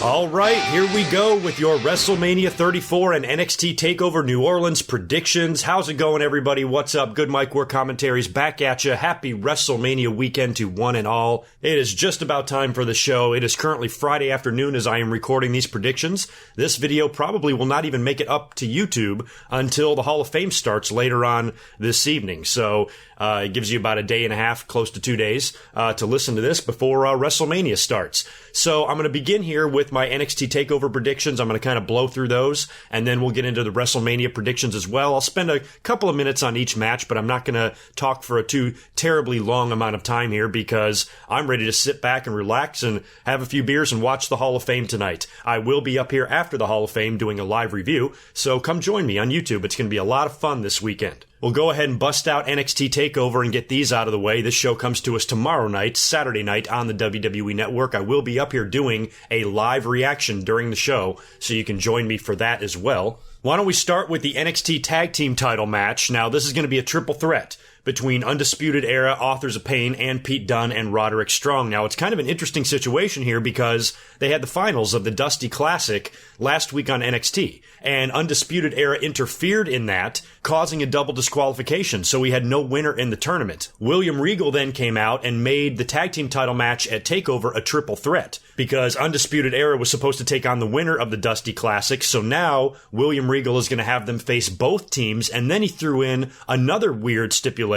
All right, here we go with your WrestleMania 34 and NXT Takeover New Orleans predictions. How's it going, everybody? What's up? GoodMicWork commentaries back at you. Happy WrestleMania weekend to one and all. It is just about time for the show. It is currently Friday afternoon as I am recording these predictions. This video probably will not even make it up to YouTube until the Hall of Fame starts later on this evening. So it gives you about a day and a half, close to 2 days, to listen to this before WrestleMania starts. So I'm going to begin here with my NXT TakeOver predictions. I'm going to kind of blow through those, and then we'll get into the WrestleMania predictions as well. I'll spend a couple of minutes on each match, but I'm not going to talk for a too terribly long amount of time here because I'm ready to sit back and relax and have a few beers and watch the Hall of Fame tonight. I will be up here after the Hall of Fame doing a live review, so come join me on YouTube. It's going to be a lot of fun this weekend. We'll go ahead and bust out NXT TakeOver and get these out of the way. This show comes to us tomorrow night, Saturday night on the WWE Network. I will be up here doing a live reaction during the show, so you can join me for that as well. Why don't we start with the NXT Tag Team title match? Now, this is going to be a triple threat between Undisputed Era, Authors of Pain, and Pete Dunne and Roderick Strong. Now, it's kind of an interesting situation here because they had the finals of the Dusty Classic last week on NXT, and Undisputed Era interfered in that, causing a double disqualification, so we had no winner in the tournament. William Regal then came out and made the tag team title match at TakeOver a triple threat, because Undisputed Era was supposed to take on the winner of the Dusty Classic, so now William Regal is going to have them face both teams, and then he threw in another weird stipulation,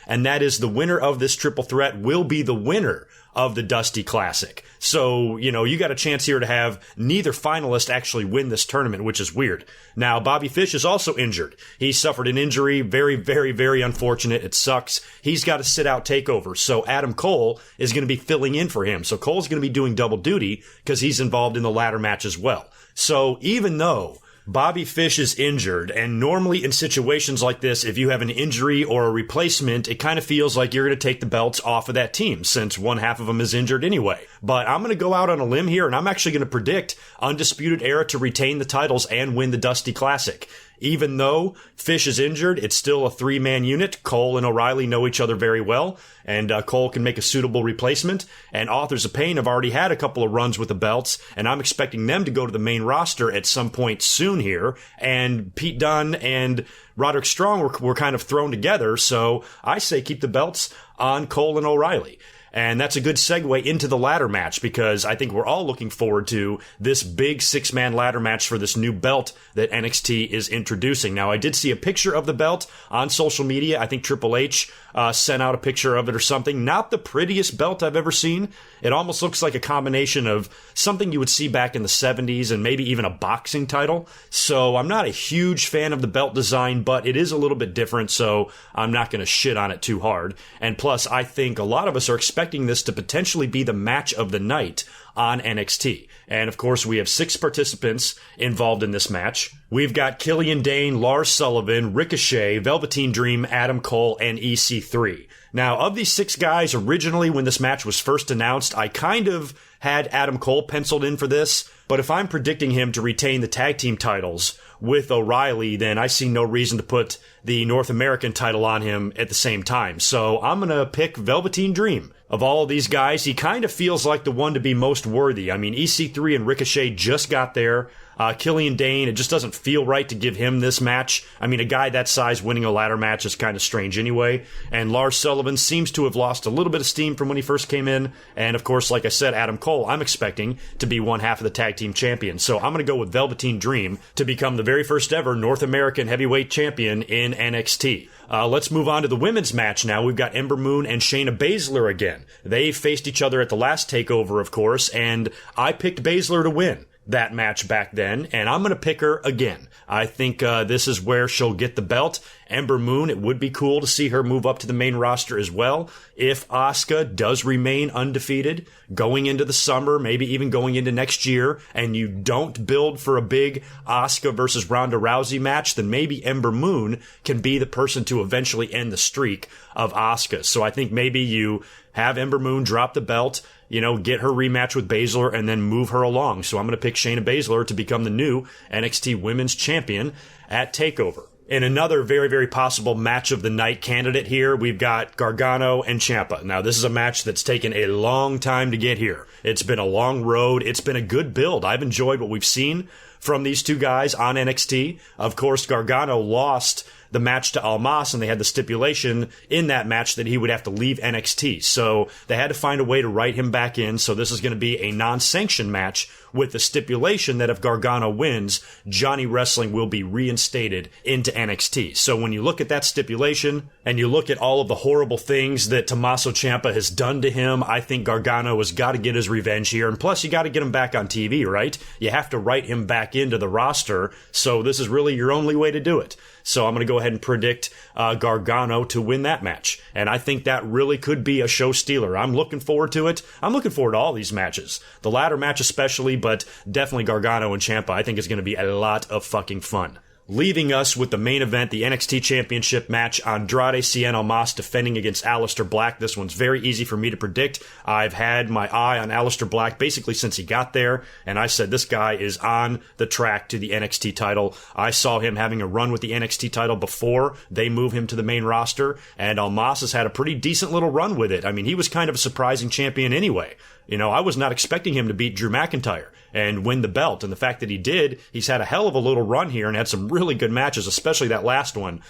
and that is the winner of this triple threat will be the winner of the Dusty Classic. So, you got a chance here to have neither finalist actually win this tournament, which is weird. Now, Bobby Fish is also injured. He suffered an injury. Very, very, very unfortunate. It sucks. He's got to sit out TakeOver. So Adam Cole is going to be filling in for him. So Cole's going to be doing double duty because he's involved in the ladder match as well. So even though Bobby Fish is injured, and normally in situations like this, if you have an injury or a replacement, it kind of feels like you're going to take the belts off of that team since one half of them is injured anyway. But I'm going to go out on a limb here, and I'm actually going to predict Undisputed Era to retain the titles and win the Dusty Classic. Even though Fish is injured, it's still a three-man unit. Cole and O'Reilly know each other very well, and Cole can make a suitable replacement. And Authors of Pain have already had a couple of runs with the belts, and I'm expecting them to go to the main roster at some point soon here. And Pete Dunne and Roderick Strong were kind of thrown together, so I say keep the belts on Cole and O'Reilly. And that's a good segue into the ladder match because I think we're all looking forward to this big six-man ladder match for this new belt that NXT is introducing. Now, I did see a picture of the belt on social media. I think Triple H sent out a picture of it or something. Not the prettiest belt I've ever seen. It almost looks like a combination of something you would see back in the 70s and maybe even a boxing title. So I'm not a huge fan of the belt design, but it is a little bit different, so I'm not going to shit on it too hard. And plus, I think a lot of us are expecting this to potentially be the match of the night on NXT. And of course, we have 6 participants involved in this match. We've got Killian Dane, Lars Sullivan, Ricochet, Velveteen Dream, Adam Cole, and EC3. Now, of these 6 guys, originally when this match was first announced, I kind of had Adam Cole penciled in for this, but if I'm predicting him to retain the tag team titles with O'Reilly, then I see no reason to put the North American title on him at the same time. So I'm going to pick Velveteen Dream. Of all of these guys, he kind of feels like the one to be most worthy. I mean, EC3 and Ricochet just got there. Killian Dane, it just doesn't feel right to give him this match. I mean, a guy that size winning a ladder match is kind of strange anyway. And Lars Sullivan seems to have lost a little bit of steam from when he first came in. And of course, like I said, Adam Cole, I'm expecting to be one half of the tag team champion. So I'm going to go with Velveteen Dream to become the very first ever North American heavyweight champion in NXT. Let's move on to the women's match now. We've got Ember Moon and Shayna Baszler again. They faced each other at the last TakeOver, of course, and I picked Baszler to win that match back then, and I'm going to pick her again. I think this is where she'll get the belt. Ember Moon, it would be cool to see her move up to the main roster as well. If Aska does remain undefeated going into the summer, maybe even going into next year, and you don't build for a big Aska versus Ronda Rousey match, then maybe Ember Moon can be the person to eventually end the streak of Aska. So I think maybe you have Ember Moon drop the belt, get her rematch with Baszler, and then move her along. So I'm going to pick Shayna Baszler to become the new NXT Women's Champion at TakeOver. In another very, very possible match of the night candidate here, we've got Gargano and Ciampa. Now, this is a match that's taken a long time to get here. It's been a long road. It's been a good build. I've enjoyed what we've seen from these two guys on NXT. Of course, Gargano lost the match to Almas, and they had the stipulation in that match that he would have to leave NXT. So they had to find a way to write him back in. So this is going to be a non-sanctioned match with the stipulation that if Gargano wins, Johnny Wrestling will be reinstated into NXT. So when you look at that stipulation and you look at all of the horrible things that Tommaso Ciampa has done to him, I think Gargano has got to get his revenge here. And plus, you got to get him back on TV, right? You have to write him back into the roster. So this is really your only way to do it. So I'm going to go ahead and predict Gargano to win that match. And I think that really could be a show stealer. I'm looking forward to it. I'm looking forward to all these matches. The ladder match especially, but definitely Gargano and Ciampa I think is going to be a lot of fucking fun. Leaving us with the main event, the NXT Championship match, Andrade Cien Almas defending against Aleister Black. This one's very easy for me to predict. I've had my eye on Aleister Black basically since he got there, and I said this guy is on the track to the NXT title. I saw him having a run with the NXT title before they move him to the main roster, and Almas has had a pretty decent little run with it. I mean, he was kind of a surprising champion anyway. You know, I was not expecting him to beat Drew McIntyre and win the belt. And the fact that he did, he's had a hell of a little run here and had some really good matches, especially that last one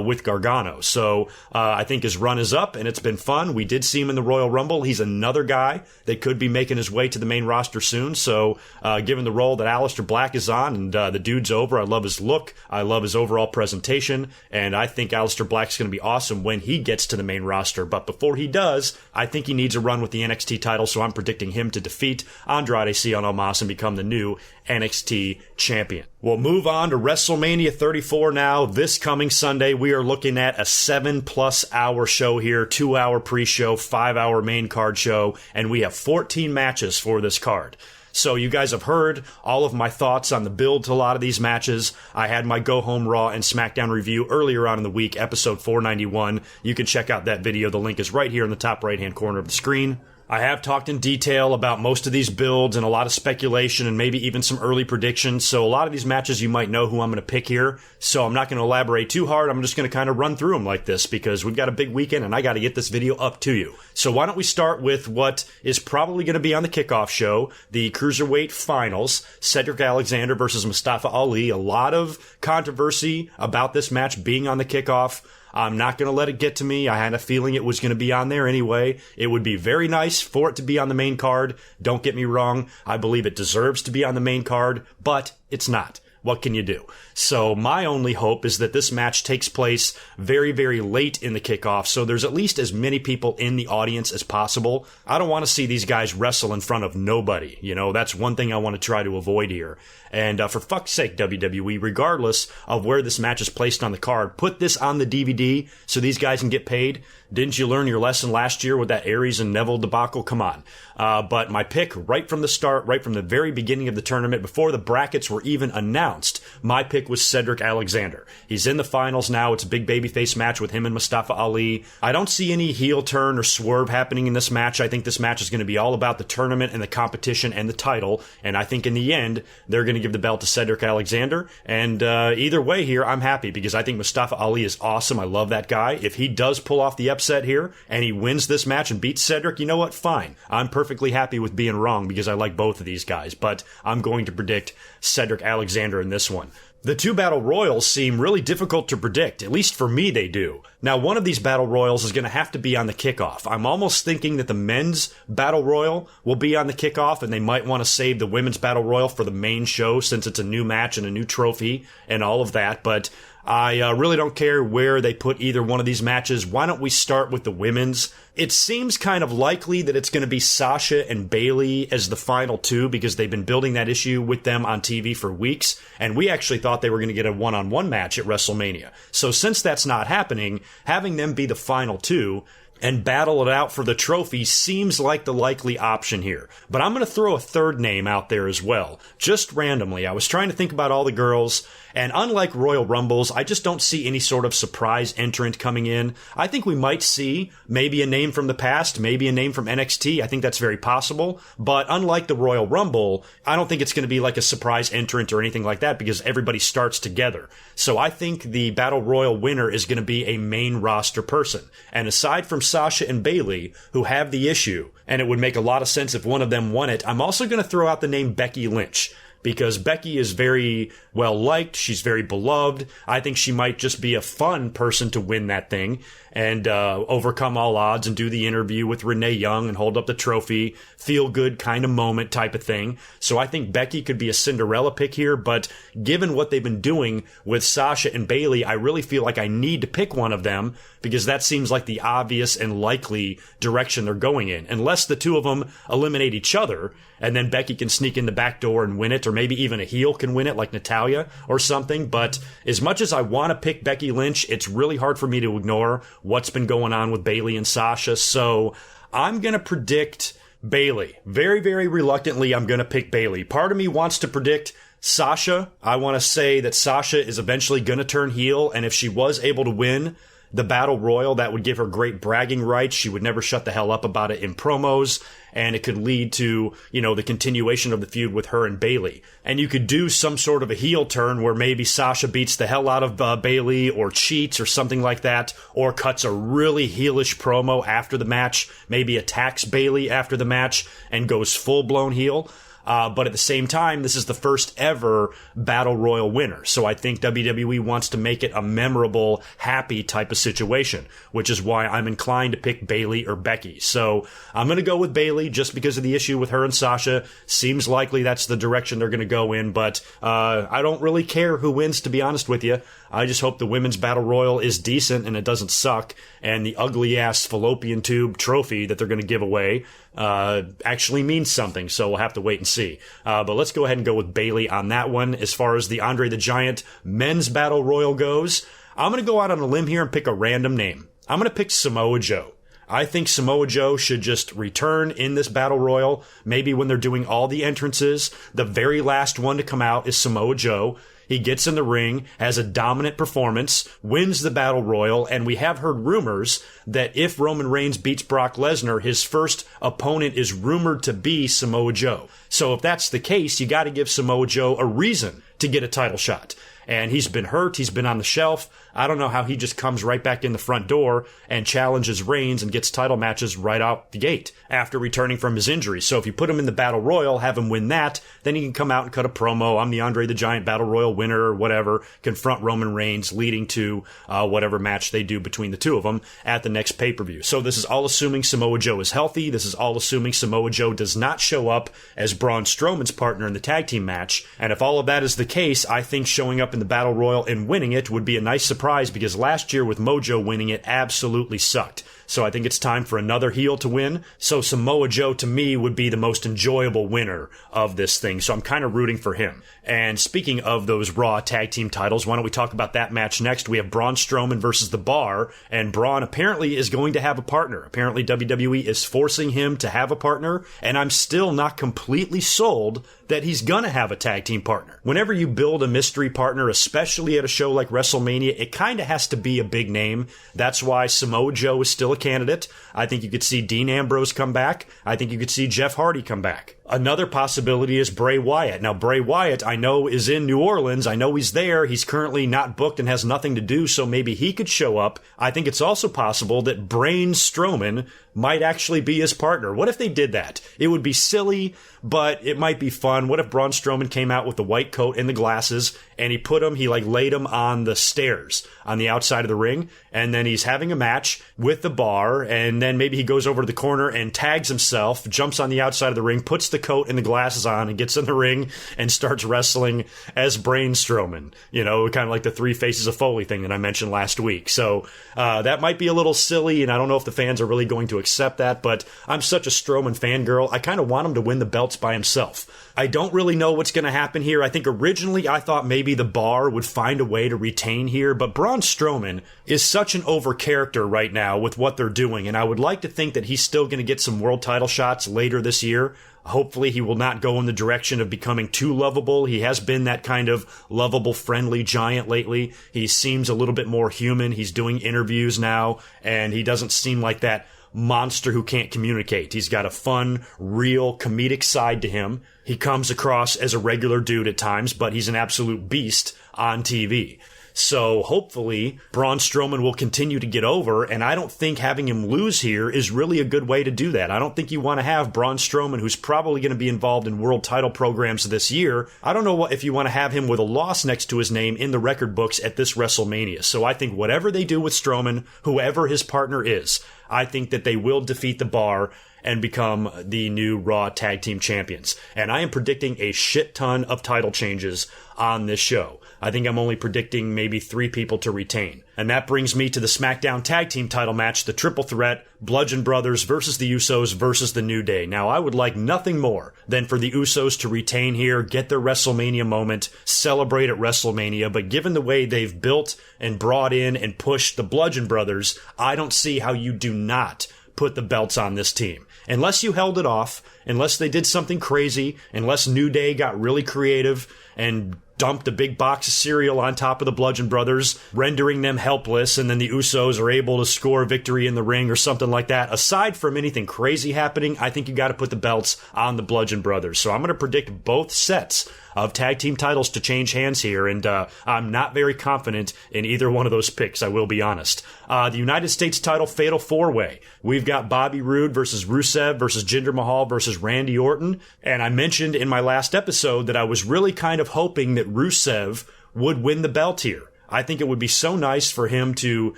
with Gargano. So I think his run is up and it's been fun. We did see him in the Royal Rumble. He's another guy that could be making his way to the main roster soon. So given the role that Aleister Black is on and the dude's over, I love his look. I love his overall presentation. And I think Aleister Black's going to be awesome when he gets to the main roster. But before he does, I think he needs a run with the NXT title. So I'm predicting him to defeat Andrade Cien Almas and become the new NXT champion. We'll move on to WrestleMania 34 now. This coming Sunday, we are looking at a 7+ hour show here, 2-hour pre-show, 5-hour main card show, and we have 14 matches for this card. So you guys have heard all of my thoughts on the build to a lot of these matches. I had my Go Home Raw and SmackDown review earlier on in the week, episode 491. You can check out that video. The link is right here in the top right-hand corner of the screen. I have talked in detail about most of these builds and a lot of speculation and maybe even some early predictions. So a lot of these matches you might know who I'm going to pick here. So I'm not going to elaborate too hard. I'm just going to kind of run through them like this because we've got a big weekend and I got to get this video up to you. So why don't we start with what is probably going to be on the kickoff show, the Cruiserweight Finals, Cedric Alexander versus Mustapha Ali. A lot of controversy about this match being on the kickoff. I'm not going to let it get to me. I had a feeling it was going to be on there anyway. It would be very nice for it to be on the main card. Don't get me wrong. I believe it deserves to be on the main card, but it's not. What can you do? So my only hope is that this match takes place very, very late in the kickoff, so there's at least as many people in the audience as possible. I don't want to see these guys wrestle in front of nobody. You know, that's one thing I want to try to avoid here. And for fuck's sake, WWE, regardless of where this match is placed on the card, put this on the DVD so these guys can get paid. Didn't you learn your lesson last year with that Aries and Neville debacle? Come on. But my pick right from the start, right from the very beginning of the tournament, before the brackets were even announced, my pick was Cedric Alexander. He's in the finals now. It's a big babyface match with him and Mustafa Ali. I don't see any heel turn or swerve happening in this match. I think this match is going to be all about the tournament and the competition and the title. And I think in the end, they're going to give the belt to Cedric Alexander. And either way here, I'm happy because I think Mustafa Ali is awesome. I love that guy. If he does pull off the upset here and he wins this match and beats Cedric, you know what? Fine. I'm perfectly happy with being wrong because I like both of these guys. But I'm going to predict Cedric Alexander in this one. The two battle royals seem really difficult to predict, at least for me they do. Now, one of these battle royals is going to have to be on the kickoff. I'm almost thinking that the men's battle royal will be on the kickoff, and they might want to save the women's battle royal for the main show since it's a new match and a new trophy and all of that, but I really don't care where they put either one of these matches. Why don't we start with the women's? It seems kind of likely that it's going to be Sasha and Bayley as the final two because they've been building that issue with them on TV for weeks, and we actually thought they were going to get a one-on-one match at WrestleMania. So since that's not happening, having them be the final two and battle it out for the trophy seems like the likely option here. But I'm going to throw a third name out there as well, just randomly. I was trying to think about all the girls, and unlike Royal Rumbles, I just don't see any sort of surprise entrant coming in. I think we might see maybe a name from the past, maybe a name from NXT. I think that's very possible. But unlike the Royal Rumble, I don't think it's going to be like a surprise entrant or anything like that because everybody starts together. So I think the Battle Royal winner is going to be a main roster person. And aside from Sasha and Bayley, who have the issue, and it would make a lot of sense if one of them won it, I'm also going to throw out the name Becky Lynch. Because Becky is very well liked. She's very beloved. I think she might just be a fun person to win that thing and overcome all odds and do the interview with Renee Young and hold up the trophy, feel good kind of moment type of thing. So I think Becky could be a Cinderella pick here, but given what they've been doing with Sasha and Bayley, I really feel like I need to pick one of them because that seems like the obvious and likely direction they're going in. Unless the two of them eliminate each other and then Becky can sneak in the back door and win it, or maybe even a heel can win it like Natalya or something. But as much as I want to pick Becky Lynch, it's really hard for me to ignore what's been going on with Bayley and Sasha. So I'm going to predict Bayley. Very, very reluctantly, I'm going to pick Bayley. Part of me wants to predict Sasha. I want to say that Sasha is eventually going to turn heel, and if she was able to win the Battle Royal, that would give her great bragging rights. She would never shut the hell up about it in promos, and it could lead to, the continuation of the feud with her and Bayley. And you could do some sort of a heel turn where maybe Sasha beats the hell out of Bayley or cheats or something like that, or cuts a really heelish promo after the match, maybe attacks Bayley after the match and goes full-blown heel. But at the same time, this is the first ever Battle Royal winner. So I think WWE wants to make it a memorable, happy type of situation, which is why I'm inclined to pick Bayley or Becky. So I'm going to go with Bayley just because of the issue with her and Sasha. Seems likely that's the direction they're going to go in, but I don't really care who wins, to be honest with you. I just hope the Women's Battle Royal is decent and it doesn't suck, and the ugly-ass fallopian tube trophy that they're going to give away actually means something, so we'll have to wait and see. But let's go ahead and go with Bayley on that one. As far as the Andre the Giant Men's Battle Royal goes, I'm going to go out on a limb here and pick a random name. I'm going to pick Samoa Joe. I think Samoa Joe should just return in this Battle Royal. Maybe when they're doing all the entrances, the very last one to come out is Samoa Joe. He gets in the ring, has a dominant performance, wins the Battle Royal, and we have heard rumors that if Roman Reigns beats Brock Lesnar, his first opponent is rumored to be Samoa Joe. So if that's the case, you got to give Samoa Joe a reason to get a title shot. And he's been hurt, he's been on the shelf. I don't know how he just comes right back in the front door and challenges Reigns and gets title matches right out the gate after returning from his injury. So if you put him in the Battle Royal, have him win that, then he can come out and cut a promo. I'm the Andre the Giant Battle Royal winner or whatever, confront Roman Reigns, leading to whatever match they do between the two of them at the next pay-per-view. So this is all assuming Samoa Joe is healthy. This is all assuming Samoa Joe does not show up as Braun Strowman's partner in the tag team match. And if all of that is the case, I think showing up in the Battle Royal and winning it would be a nice surprise, because last year with Mojo winning it absolutely sucked. So I think it's time for another heel to win. So Samoa Joe, to me, would be the most enjoyable winner of this thing. So I'm kind of rooting for him. And speaking of those Raw tag team titles, why don't we talk about that match next? We have Braun Strowman versus The Bar, and Braun apparently is going to have a partner. Apparently WWE is forcing him to have a partner, and I'm still not completely sold that he's gonna have a tag team partner. Whenever you build a mystery partner, especially at a show like WrestleMania, it kind of has to be a big name. That's why Samoa Joe is still a candidate. I think you could see Dean Ambrose come back. I think you could see Jeff Hardy come back. Another possibility is Bray Wyatt. Now, Bray Wyatt, I know, is in New Orleans. I know he's there. He's currently not booked and has nothing to do, so maybe he could show up. I think it's also possible that Braun Strowman might actually be his partner. What if they did that? It would be silly, but it might be fun. What if Braun Strowman came out with the white coat and the glasses, and he laid him on the stairs on the outside of the ring, and then he's having a match with The Bar, and then maybe he goes over to the corner and tags himself, jumps on the outside of the ring, puts the the coat and the glasses on and gets in the ring and starts wrestling as Braun Strowman. You know, kind of like the Three Faces of Foley thing that I mentioned last week. So that might be a little silly, and I don't know if the fans are really going to accept that, but I'm such a Strowman fangirl. I kind of want him to win the belts by himself. I don't really know what's going to happen here. I think originally I thought maybe the Bar would find a way to retain here, but Braun Strowman is such an over character right now with what they're doing, and I would like to think that he's still going to get some world title shots later this year. Hopefully he will not go in the direction of becoming too lovable. He has been that kind of lovable, friendly giant lately. He seems a little bit more human. He's doing interviews now, and he doesn't seem like that monster who can't communicate. He's got a fun, real, comedic side to him. He comes across as a regular dude at times, but he's an absolute beast on TV. So hopefully Braun Strowman will continue to get over, and I don't think having him lose here is really a good way to do that. I don't think you want to have Braun Strowman, who's probably going to be involved in world title programs this year. I don't know if you want to have him with a loss next to his name in the record books at this WrestleMania. So I think whatever they do with Strowman, whoever his partner is, I think that they will defeat the Bar and become the new Raw Tag Team Champions. And I am predicting a shit ton of title changes on this show. I think I'm only predicting maybe 3 people to retain. And that brings me to the SmackDown Tag Team title match, the triple threat, Bludgeon Brothers versus the Usos versus the New Day. Now, I would like nothing more than for the Usos to retain here, get their WrestleMania moment, celebrate at WrestleMania, but given the way they've built and brought in and pushed the Bludgeon Brothers, I don't see how you do not put the belts on this team. Unless you held it off, unless they did something crazy, unless New Day got really creative and dumped a big box of cereal on top of the Bludgeon Brothers, rendering them helpless, and then the Usos are able to score a victory in the ring or something like that. Aside from anything crazy happening, I think you got to put the belts on the Bludgeon Brothers. So I'm going to predict both sets of tag team titles to change hands here, and I'm not very confident in either one of those picks, I will be honest. The United States title Fatal 4-Way. We've got Bobby Roode versus Rusev versus Jinder Mahal versus Randy Orton, and I mentioned in my last episode that I was really kind of hoping that Rusev would win the belt here. I think it would be so nice for him to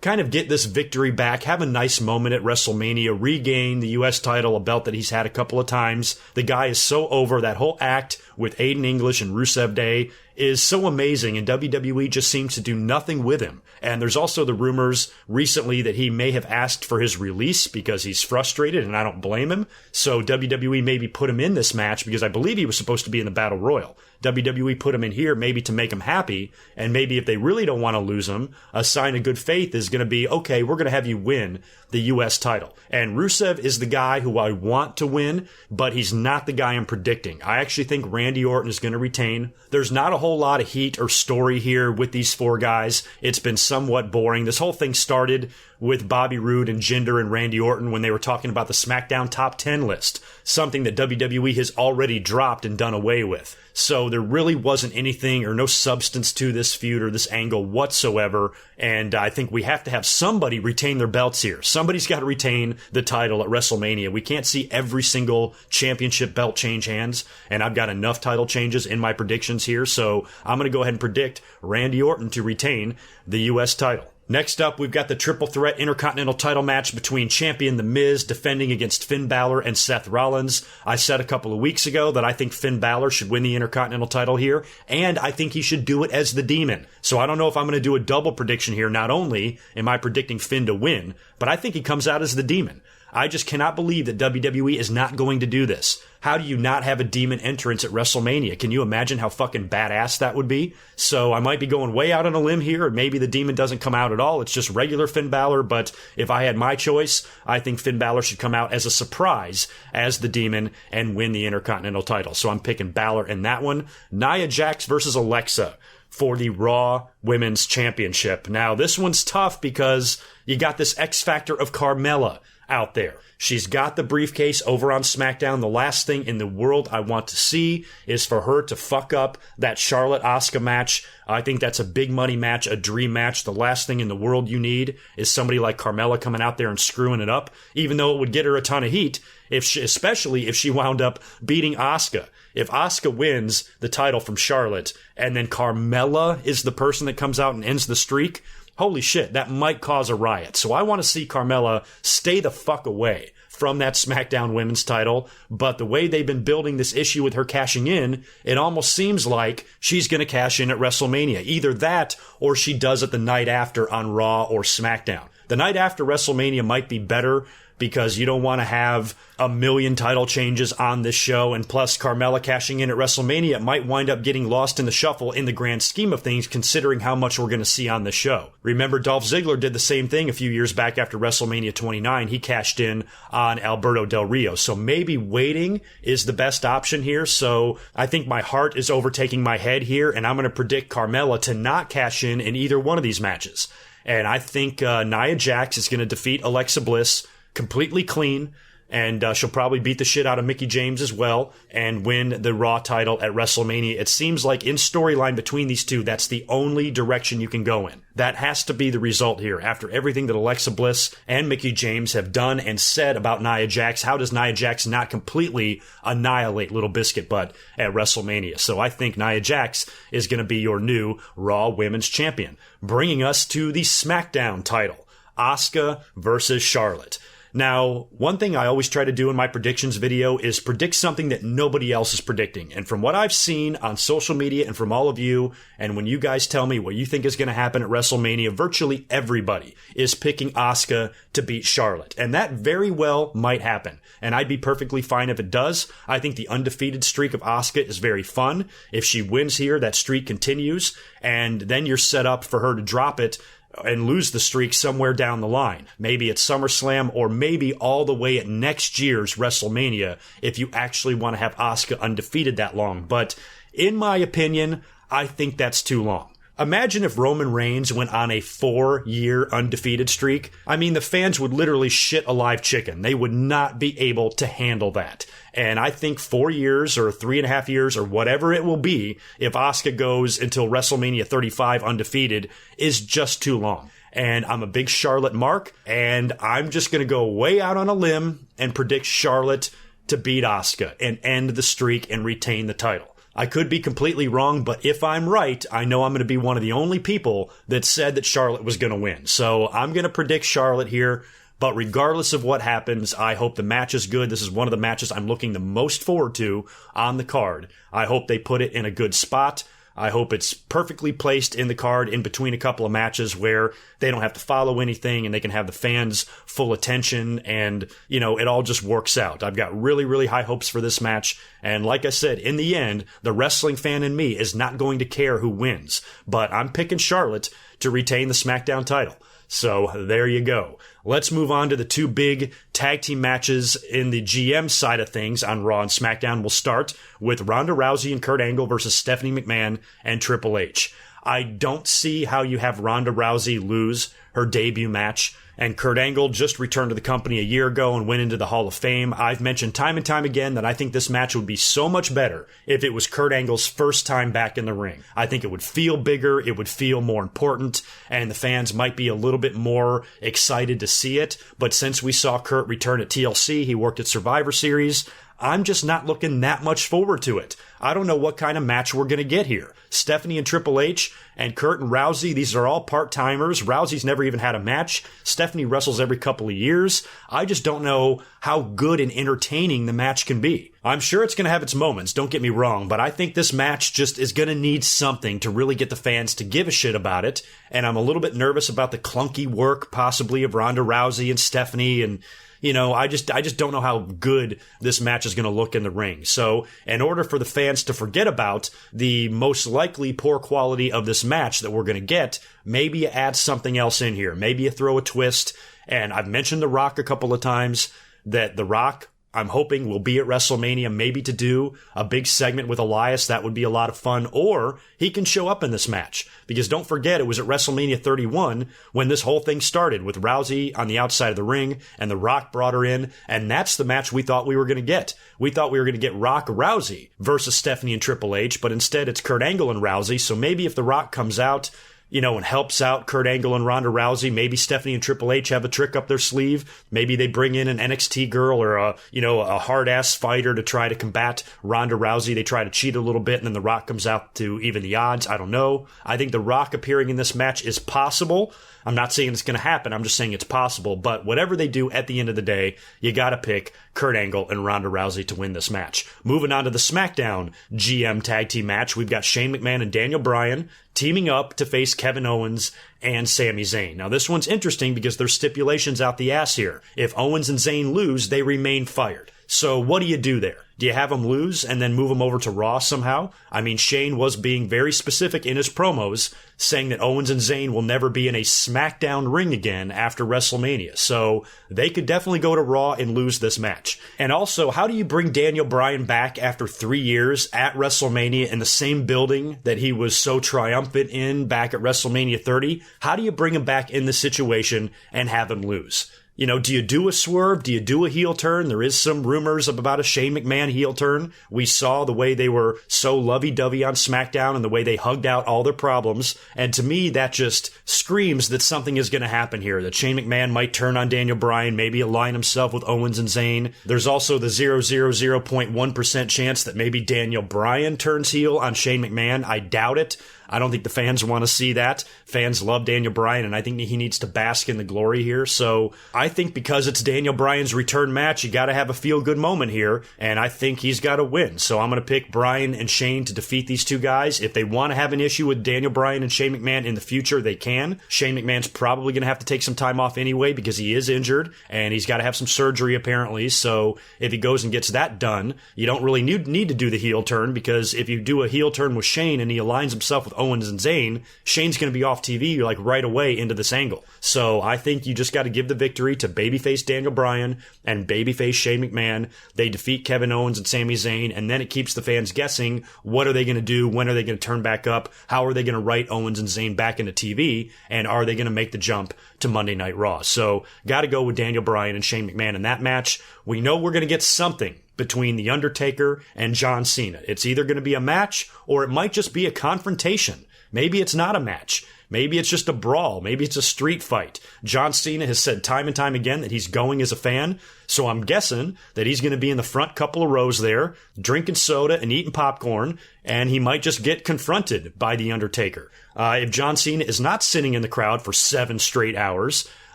kind of get this victory back, have a nice moment at WrestleMania, regain the U.S. title, a belt that he's had a couple of times. The guy is so over. That whole act with Aiden English and Rusev Day is so amazing, and WWE just seems to do nothing with him. And there's also the rumors recently that he may have asked for his release because he's frustrated, and I don't blame him. So WWE maybe put him in this match because I believe he was supposed to be in the Battle Royal. WWE put him in here maybe to make him happy, and maybe if they really don't want to lose him, a sign of good faith is going to be, okay, we're going to have you win the U.S. title. And Rusev is the guy who I want to win, but he's not the guy I'm predicting. I actually think Randy Orton is going to retain. There's not a whole lot of heat or story here with these 4 guys. It's been somewhat boring. This whole thing started with Bobby Roode and Jinder and Randy Orton when they were talking about the SmackDown Top 10 list, something that WWE has already dropped and done away with. So there really wasn't anything or no substance to this feud or this angle whatsoever, and I think we have to have somebody retain their belts here. Somebody's got to retain the title at WrestleMania. We can't see every single championship belt change hands, and I've got enough title changes in my predictions here, so I'm going to go ahead and predict Randy Orton to retain the U.S. title. Next up, we've got the triple threat Intercontinental title match between champion The Miz defending against Finn Balor and Seth Rollins. I said a couple of weeks ago that I think Finn Balor should win the Intercontinental title here, and I think he should do it as the Demon. So I don't know if I'm going to do a double prediction here. Not only am I predicting Finn to win, but I think he comes out as the Demon. I just cannot believe that WWE is not going to do this. How do you not have a Demon entrance at WrestleMania? Can you imagine how fucking badass that would be? So I might be going way out on a limb here, and maybe the Demon doesn't come out at all. It's just regular Finn Balor, but if I had my choice, I think Finn Balor should come out as a surprise as the Demon and win the Intercontinental title. So I'm picking Balor in that one. Nia Jax versus Alexa for the Raw Women's Championship. Now, this one's tough because you got this X Factor of Carmella out there. She's got the briefcase over on SmackDown. The last thing in the world I want to see is for her to fuck up that Charlotte Aska match. I think that's a big money match, a dream match. The last thing in the world you need is somebody like Carmella coming out there and screwing it up, even though it would get her a ton of heat, especially if she wound up beating Aska. If Asuka wins the title from Charlotte and then Carmella is the person that comes out and ends the streak, holy shit, that might cause a riot. So I want to see Carmella stay the fuck away from that SmackDown Women's title, but the way they've been building this issue with her cashing in, it almost seems like she's going to cash in at WrestleMania. Either that or she does it the night after on Raw or SmackDown. The night after WrestleMania might be better because you don't want to have a million title changes on this show, and plus Carmella cashing in at WrestleMania might wind up getting lost in the shuffle in the grand scheme of things, considering how much we're going to see on the show. Remember, Dolph Ziggler did the same thing a few years back after WrestleMania 29. He cashed in on Alberto Del Rio. So maybe waiting is the best option here. So I think my heart is overtaking my head here, and I'm going to predict Carmella to not cash in either one of these matches. And I think Nia Jax is going to defeat Alexa Bliss completely clean, and she'll probably beat the shit out of Mickie James as well and win the Raw title at WrestleMania. It seems like in storyline between these two, that's the only direction you can go in. That has to be the result here. After everything that Alexa Bliss and Mickie James have done and said about Nia Jax, how does Nia Jax not completely annihilate Little Biscuit Butt at WrestleMania? So I think Nia Jax is going to be your new Raw Women's Champion. Bringing us to the SmackDown title, Asuka versus Charlotte. Now, one thing I always try to do in my predictions video is predict something that nobody else is predicting. And from what I've seen on social media and from all of you, and when you guys tell me what you think is going to happen at WrestleMania, virtually everybody is picking Asuka to beat Charlotte. And that very well might happen. And I'd be perfectly fine if it does. I think the undefeated streak of Asuka is very fun. If she wins here, that streak continues. And then you're set up for her to drop it and lose the streak somewhere down the line. Maybe at SummerSlam or maybe all the way at next year's WrestleMania if you actually want to have Asuka undefeated that long. But in my opinion, I think that's too long. Imagine if Roman Reigns went on a 4-year undefeated streak. I mean, the fans would literally shit a live chicken. They would not be able to handle that. And I think 4 years or 3.5 years or whatever it will be, if Asuka goes until WrestleMania 35 undefeated, is just too long. And I'm a big Charlotte mark, and I'm just going to go way out on a limb and predict Charlotte to beat Asuka and end the streak and retain the title. I could be completely wrong, but if I'm right, I know I'm going to be one of the only people that said that Charlotte was going to win. So I'm going to predict Charlotte here. But regardless of what happens, I hope the match is good. This is one of the matches I'm looking the most forward to on the card. I hope they put it in a good spot. I hope it's perfectly placed in the card in between a couple of matches where they don't have to follow anything and they can have the fans' full attention and, it all just works out. I've got really, really high hopes for this match. And like I said, in the end, the wrestling fan in me is not going to care who wins. But I'm picking Charlotte to retain the SmackDown title. So there you go. Let's move on to the two big tag team matches in the GM side of things on Raw and SmackDown. We'll start with Ronda Rousey and Kurt Angle versus Stephanie McMahon and Triple H. I don't see how you have Ronda Rousey lose her debut match, and Kurt Angle just returned to the company a year ago and went into the Hall of Fame. I've mentioned time and time again that I think this match would be so much better if it was Kurt Angle's first time back in the ring. I think it would feel bigger, it would feel more important, and the fans might be a little bit more excited to see it. But since we saw Kurt return at TLC, he worked at Survivor Series, I'm just not looking that much forward to it. I don't know what kind of match we're going to get here. Stephanie and Triple H and Kurt and Rousey, these are all part-timers. Rousey's never even had a match. Stephanie wrestles every couple of years. I just don't know how good and entertaining the match can be. I'm sure it's going to have its moments, don't get me wrong, but I think this match just is going to need something to really get the fans to give a shit about it. And I'm a little bit nervous about the clunky work possibly of Ronda Rousey and Stephanie, and I just don't know how good this match is going to look in the ring. So in order for the fans to forget about the most likely poor quality of this match that we're going to get, maybe you add something else in here. Maybe you throw a twist. And I've mentioned The Rock a couple of times, that The Rock, I'm hoping, will be at WrestleMania, maybe to do a big segment with Elias. That would be a lot of fun. Or he can show up in this match. Because don't forget, it was at WrestleMania 31 when this whole thing started, with Rousey on the outside of the ring, and The Rock brought her in. And that's the match we thought we were going to get. We thought we were going to get Rock Rousey versus Stephanie and Triple H, but instead it's Kurt Angle and Rousey. So maybe if The Rock comes out, and helps out Kurt Angle and Ronda Rousey. Maybe Stephanie and Triple H have a trick up their sleeve. Maybe they bring in an NXT girl or a hard-ass fighter to try to combat Ronda Rousey. They try to cheat a little bit, and then The Rock comes out to even the odds. I don't know. I think The Rock appearing in this match is possible. I'm not saying it's going to happen. I'm just saying it's possible. But whatever they do at the end of the day, you got to pick Kurt Angle and Ronda Rousey to win this match. Moving on to the SmackDown GM Tag Team match, we've got Shane McMahon and Daniel Bryan teaming up to face Kevin Owens and Sami Zayn. Now, this one's interesting because there's stipulations out the ass here. If Owens and Zayn lose, they remain fired. So what do you do there? Do you have them lose and then move them over to Raw somehow? I mean, Shane was being very specific in his promos, saying that Owens and Zayn will never be in a SmackDown ring again after WrestleMania. So they could definitely go to Raw and lose this match. And also, how do you bring Daniel Bryan back after 3 years at WrestleMania in the same building that he was so triumphant in back at WrestleMania 30? How do you bring him back in this situation and have him lose? Do you do a swerve? Do you do a heel turn? There is some rumors about a Shane McMahon heel turn. We saw the way they were so lovey-dovey on SmackDown and the way they hugged out all their problems. And to me, that just screams that something is going to happen here, that Shane McMahon might turn on Daniel Bryan, maybe align himself with Owens and Zayn. There's also the 0.1% chance that maybe Daniel Bryan turns heel on Shane McMahon. I doubt it. I don't think the fans want to see that. Fans love Daniel Bryan, and I think he needs to bask in the glory here. So I think because it's Daniel Bryan's return match, you got to have a feel-good moment here, and I think he's got to win. So I'm going to pick Bryan and Shane to defeat these two guys. If they want to have an issue with Daniel Bryan and Shane McMahon in the future, they can. Shane McMahon's probably going to have to take some time off anyway because he is injured, and he's got to have some surgery apparently. So if he goes and gets that done, you don't really need to do the heel turn, because if you do a heel turn with Shane and he aligns himself with Owens and Zayn, Shane's going to be off TV like right away into this angle. So I think you just got to give the victory to babyface Daniel Bryan and babyface Shane McMahon. They defeat Kevin Owens and Sami Zayn, and then it keeps the fans guessing, what are they going to do? When are they going to turn back up? How are they going to write Owens and Zayn back into TV? And are they going to make the jump to Monday Night Raw? So got to go with Daniel Bryan and Shane McMahon in that match. We know we're going to get something between The Undertaker and John Cena. It's either going to be a match or it might just be a confrontation. Maybe it's not a match. Maybe it's just a brawl. Maybe it's a street fight. John Cena has said time and time again that he's going as a fan, so I'm guessing that he's going to be in the front couple of rows there, drinking soda and eating popcorn, and he might just get confronted by The Undertaker. If John Cena is not sitting in the crowd for 7 straight hours,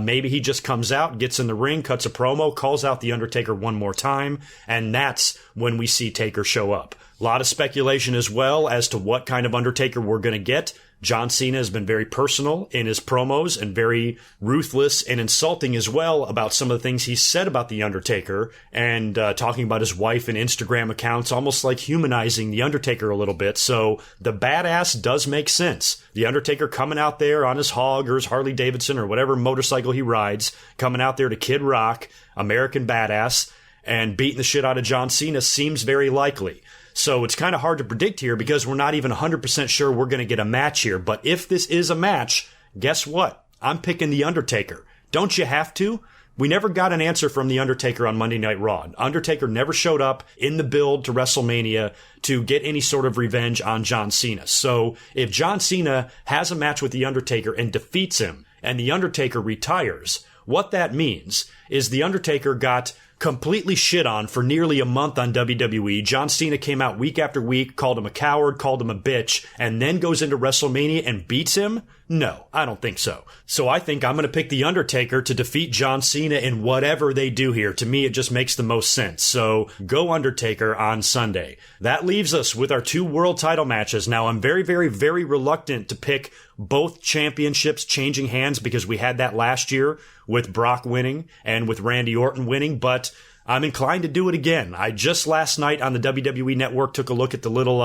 maybe he just comes out, gets in the ring, cuts a promo, calls out The Undertaker one more time, and that's when we see Taker show up. A lot of speculation as well as to what kind of Undertaker we're going to get. John Cena has been very personal in his promos and very ruthless and insulting as well about some of the things he said about The Undertaker, and talking about his wife and Instagram accounts, almost like humanizing The Undertaker a little bit. So the badass does make sense. The Undertaker coming out there on his hog or his Harley Davidson or whatever motorcycle he rides, coming out there to Kid Rock, American badass, and beating the shit out of John Cena seems very likely. So it's kind of hard to predict here because we're not even 100% sure we're going to get a match here. But if this is a match, guess what? I'm picking The Undertaker. Don't you have to? We never got an answer from The Undertaker on Monday Night Raw. Undertaker never showed up in the build to WrestleMania to get any sort of revenge on John Cena. So if John Cena has a match with The Undertaker and defeats him, and The Undertaker retires, what that means is The Undertaker got completely shit on for nearly a month on WWE. John Cena came out week after week, called him a coward, called him a bitch, and then goes into WrestleMania and beats him? No, I don't think so. So I think I'm going to pick The Undertaker to defeat John Cena in whatever they do here. To me, it just makes the most sense. So go Undertaker on Sunday. That leaves us with our 2 world title matches. Now, I'm very, very, very reluctant to pick both championships changing hands because we had that last year with Brock winning and with Randy Orton winning, but I'm inclined to do it again. I just last night on the WWE Network took a look at the little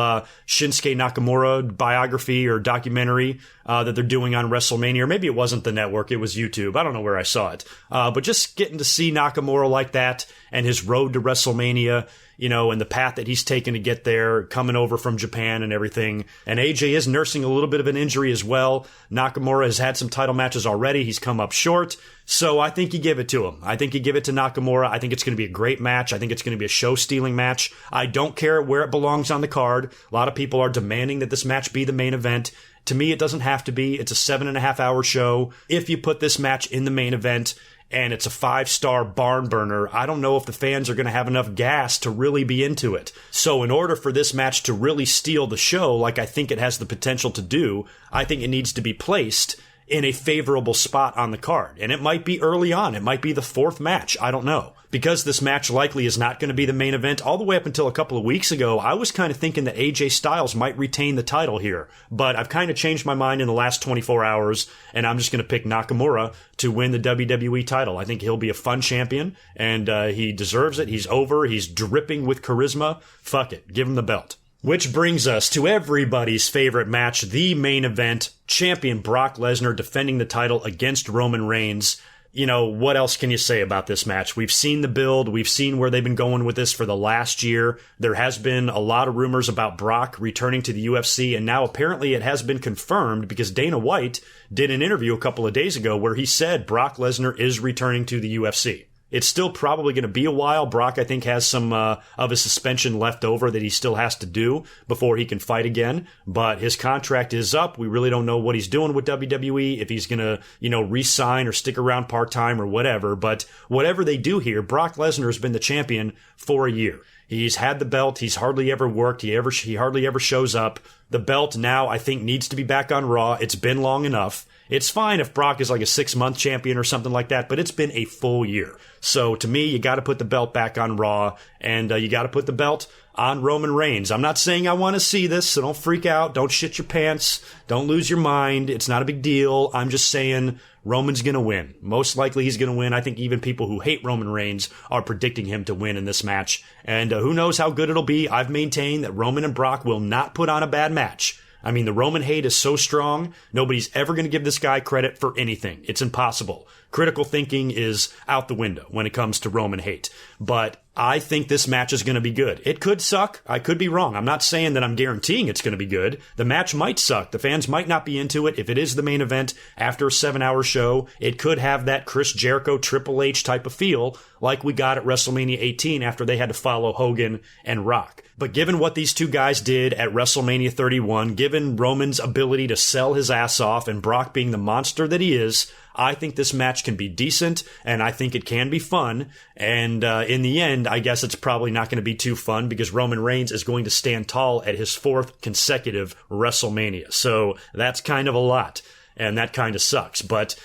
Shinsuke Nakamura biography or documentary that they're doing on WrestleMania. Or maybe it wasn't the network, it was YouTube. I don't know where I saw it. But just getting to see Nakamura like that and his road to WrestleMania, and the path that he's taken to get there, coming over from Japan and everything. And AJ is nursing a little bit of an injury as well. Nakamura has had some title matches already. He's come up short. So I think you give it to him. I think you give it to Nakamura. I think it's going to be a great match. I think it's going to be a show-stealing match. I don't care where it belongs on the card. A lot of people are demanding that this match be the main event. To me, it doesn't have to be. It's a 7.5-hour show. If you put this match in the main event and it's a 5-star barn burner, I don't know if the fans are going to have enough gas to really be into it. So in order for this match to really steal the show, like I think it has the potential to do, I think it needs to be placed in a favorable spot on the card. And it might be early on. It might be the 4th match. I don't know. Because this match likely is not going to be the main event, all the way up until a couple of weeks ago, I was kind of thinking that AJ Styles might retain the title here. But I've kind of changed my mind in the last 24 hours, and I'm just going to pick Nakamura to win the WWE title. I think he'll be a fun champion, and he deserves it. He's over. He's dripping with charisma. Fuck it. Give him the belt. Which brings us to everybody's favorite match, the main event. Champion Brock Lesnar defending the title against Roman Reigns. You know, what else can you say about this match? We've seen the build. We've seen where they've been going with this for the last year. There has been a lot of rumors about Brock returning to the UFC, and now apparently it has been confirmed because Dana White did an interview a couple of days ago where he said Brock Lesnar is returning to the UFC. It's still probably going to be a while. Brock, I think, has some of his suspension left over that he still has to do before he can fight again. But his contract is up. We really don't know what he's doing with WWE, if he's going to, re-sign or stick around part-time or whatever. But whatever they do here, Brock Lesnar has been the champion for a year. He's had the belt. He's hardly ever worked. He hardly ever shows up. The belt now, I think, needs to be back on Raw. It's been long enough. It's fine if Brock is like a 6-month champion or something like that, but it's been a full year. So to me, you got to put the belt back on Raw, and you got to put the belt on Roman Reigns. I'm not saying I want to see this, so don't freak out. Don't shit your pants. Don't lose your mind. It's not a big deal. I'm just saying Roman's going to win. Most likely he's going to win. I think even people who hate Roman Reigns are predicting him to win in this match. And who knows how good it'll be. I've maintained that Roman and Brock will not put on a bad match. I mean, the Roman hate is so strong, nobody's ever going to give this guy credit for anything. It's impossible. Critical thinking is out the window when it comes to Roman hate. But I think this match is going to be good. It could suck. I could be wrong. I'm not saying that I'm guaranteeing it's going to be good. The match might suck. The fans might not be into it. If it is the main event after a 7-hour show, it could have that Chris Jericho, Triple H type of feel like we got at WrestleMania 18 after they had to follow Hogan and Rock. But given what these two guys did at WrestleMania 31, given Roman's ability to sell his ass off and Brock being the monster that he is, I think this match can be decent, and I think it can be fun. And in the end, I guess it's probably not going to be too fun because Roman Reigns is going to stand tall at his 4th consecutive WrestleMania. So that's kind of a lot, and that kind of sucks. But,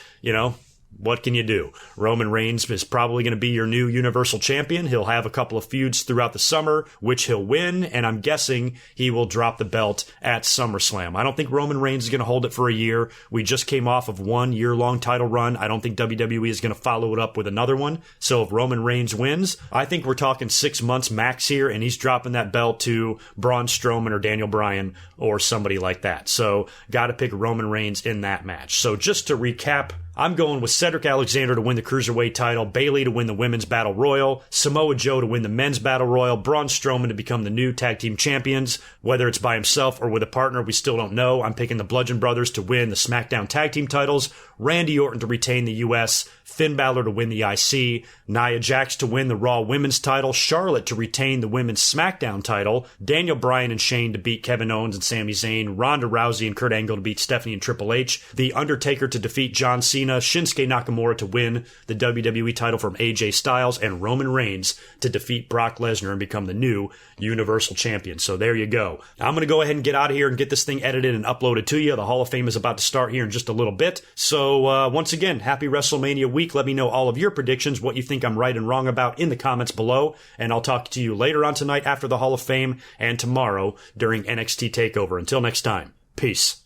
what can you do? Roman Reigns is probably going to be your new Universal Champion. He'll have a couple of feuds throughout the summer, which he'll win, and I'm guessing he will drop the belt at SummerSlam. I don't think Roman Reigns is going to hold it for a year. We just came off of 1 year-long title run. I don't think WWE is going to follow it up with another one. So if Roman Reigns wins, I think we're talking 6 months max here, and he's dropping that belt to Braun Strowman or Daniel Bryan or somebody like that. So got to pick Roman Reigns in that match. So just to recap, I'm going with Cedric Alexander to win the Cruiserweight title, Bayley to win the Women's Battle Royal, Samoa Joe to win the Men's Battle Royal, Braun Strowman to become the new Tag Team Champions. Whether it's by himself or with a partner, we still don't know. I'm picking the Bludgeon Brothers to win the SmackDown Tag Team titles, Randy Orton to retain the U.S., Finn Balor to win the IC, Nia Jax to win the Raw Women's title, Charlotte to retain the Women's SmackDown title, Daniel Bryan and Shane to beat Kevin Owens and Sami Zayn, Ronda Rousey and Kurt Angle to beat Stephanie and Triple H, The Undertaker to defeat John Cena, Shinsuke Nakamura to win the WWE title from AJ Styles, and Roman Reigns to defeat Brock Lesnar and become the new Universal Champion. So there you go. I'm going to go ahead and get out of here and get this thing edited and uploaded to you. The Hall of Fame is about to start here in just a little bit. So once again, happy WrestleMania week. Let me know all of your predictions, what you think I'm right and wrong about in the comments below, and I'll talk to you later on tonight after the Hall of Fame and tomorrow during NXT TakeOver. Until next time, peace.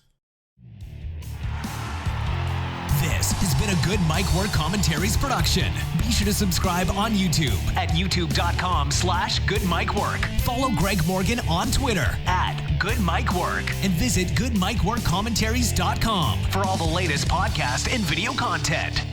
This has been a Good Mic Work Commentaries production. Be sure to subscribe on YouTube at youtube.com/GoodMicWork. Follow Greg Morgan on Twitter at GoodMicWork and visit GoodMicWorkCommentaries.com for all the latest podcast and video content.